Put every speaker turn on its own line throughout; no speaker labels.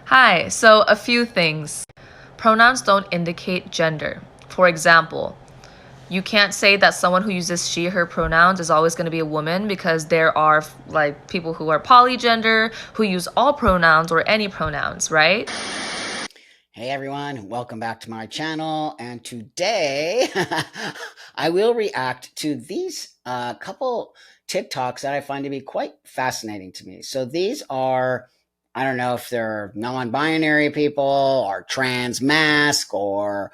Hi, so a few things. Pronouns don't indicate gender. For example, you can't say that someone who uses she, her pronouns is always going to be a woman because there are like people who are polygender who use all pronouns or any pronouns, right?
Hey everyone, welcome back to my channel. And today I will react to these couple TikToks that I find to be quite fascinating to me. So these are, I don't know if they're non binary people or trans mask or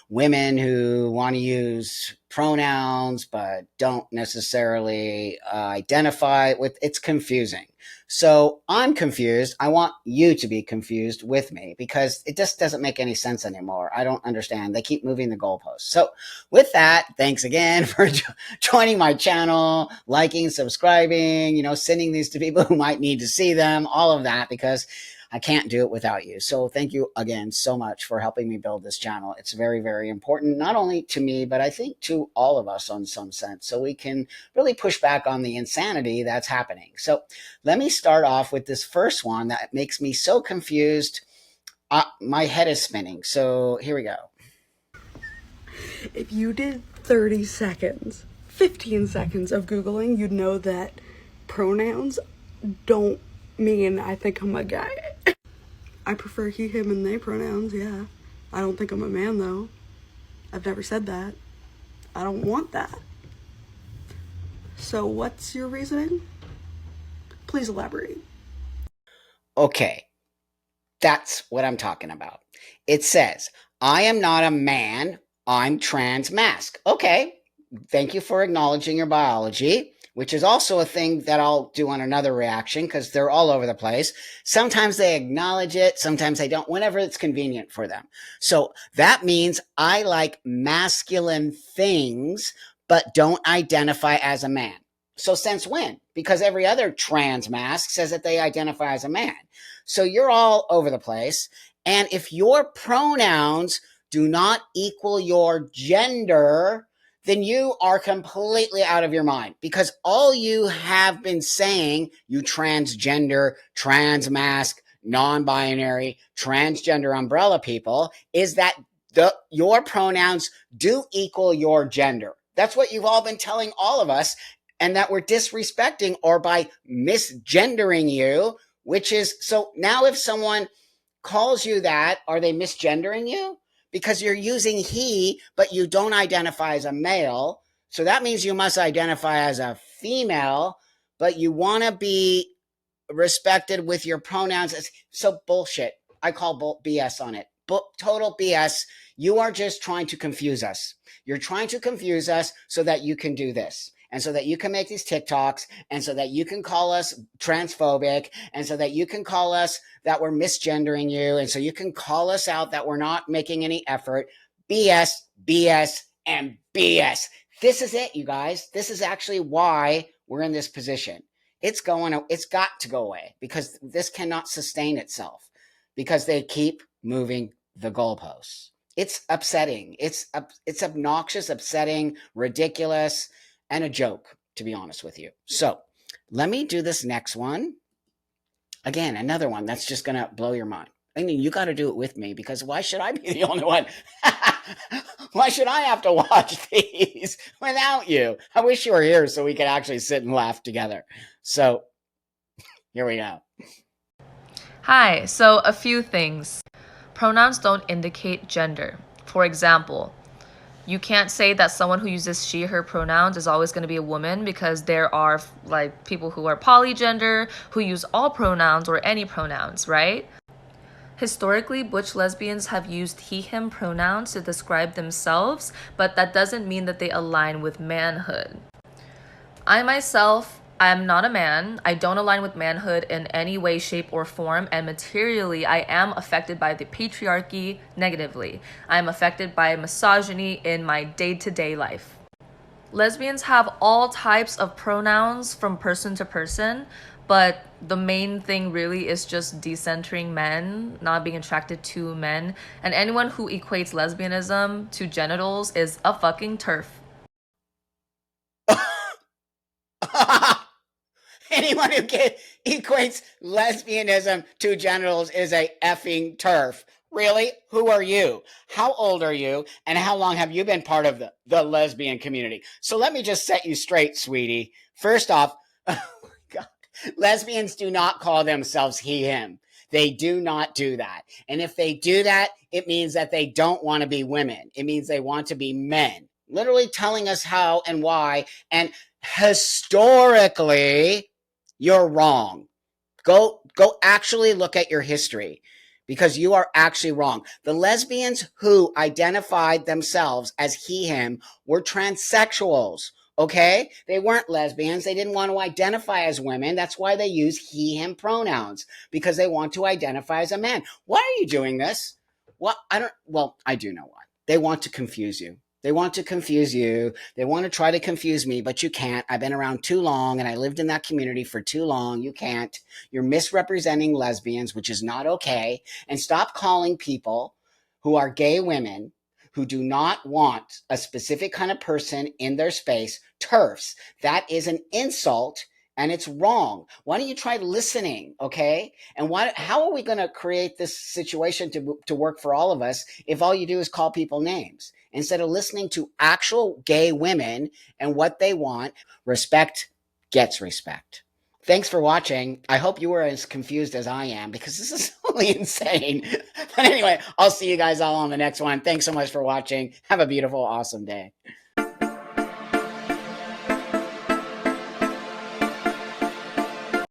women who want to use pronouns but don't necessarily identify with it's confusing. So I'm confused. I want you to be confused with me because it just doesn't make any sense anymore. I don't understand. They keep moving the goalposts. So with that, thanks again for joining my channel, liking, subscribing, sending these to people who might need to see them, all of that, because I can't do it without you. So thank you again so much for helping me build this channel. It's very, very important, not only to me, but I think to all of us on some sense, so we can really push back on the insanity that's happening. So let me start off with this first one that makes me so confused. My head is spinning. So here we go.
If you did 30 seconds, 15 seconds of Googling, you'd know that pronouns don't mean I think I'm a guy. I prefer he, him, and they pronouns, yeah. I don't think I'm a man, though. I've never said that. I don't want that. So, what's your reasoning? Please elaborate.
Okay, that's what I'm talking about. It says, I am not a man, I'm trans mask. Okay, thank you for acknowledging your biology, which is also a thing that I'll do on another reaction because they're all over the place. Sometimes they acknowledge it, sometimes they don't, whenever it's convenient for them. So that means I like masculine things, but don't identify as a man. So since when? Because every other trans mask says that they identify as a man. So you're all over the place. And if your pronouns do not equal your gender, then you are completely out of your mind because all you have been saying, you transgender, trans mask, non binary, transgender umbrella people, is that your pronouns do equal your gender. That's what you've all been telling all of us, and that we're disrespecting or by misgendering you, which is so now if someone calls you that, are they misgendering you? Because you're using he, but you don't identify as a male. So that means you must identify as a female, but you want to be respected with your pronouns. It's so bullshit. I call BS on it. Total BS. You are just trying to confuse us. You're trying to confuse us so that you can do this. And so that you can make these TikToks, and so that you can call us transphobic, and so that you can call us that we're misgendering you, and so you can call us out that we're not making any effort. BS, BS, and BS. This is it, you guys. This is actually why we're in this position. It's got to go away because this cannot sustain itself because they keep moving the goalposts. It's upsetting. It's obnoxious, upsetting, ridiculous, and a joke, to be honest with you. So let me do this next one. Again, another one that's just going to blow your mind. I mean, you got to do it with me because why should I be the only one? Why should I have to watch these without you? I wish you were here so we could actually sit and laugh together. So here we go.
Hi, so a few things. Pronouns don't indicate gender. For example, you can't say that someone who uses she, her pronouns is always going to be a woman because there are like people who are polygender who use all pronouns or any pronouns, right? Historically, butch lesbians have used he, him pronouns to describe themselves, but that doesn't mean that they align with manhood. I myself, I am not a man. I don't align with manhood in any way, shape, or form, and materially, I am affected by the patriarchy negatively. I am affected by misogyny in my day to day life. Lesbians have all types of pronouns from person to person, but the main thing really is just decentering men, not being attracted to men. And anyone who equates lesbianism to genitals is a fucking turf.
Anyone who equates lesbianism to genitals is a effing turf. Really? Who are you? How old are you? And how long have you been part of the lesbian community? So let me just set you straight, sweetie. First off, oh my God, lesbians do not call themselves he, him. They do not do that. And if they do that, it means that they don't want to be women. It means they want to be men. Literally telling us how and why. And historically, you're wrong. Go actually look at your history because you are actually wrong. The lesbians who identified themselves as he, him were transsexuals. Okay? They weren't lesbians. They didn't want to identify as women. That's why they use he, him pronouns because they want to identify as a man. Why are you doing this? Well, I do know why. They want to confuse you. They want to confuse you. They want to try to confuse me, but you can't. I've been around too long and I lived in that community for too long. You can't. You're misrepresenting lesbians, which is not okay. And stop calling people who are gay women who do not want a specific kind of person in their space TERFs. That is an insult and it's wrong. Why don't you try listening, okay? And how are we going to create this situation to work for all of us if all you do is call people names? Instead of listening to actual gay women and what they want, respect gets respect. Thanks for watching. I hope you were as confused as I am because this is totally insane. But anyway, I'll see you guys all on the next one. Thanks so much for watching. Have a beautiful, awesome day.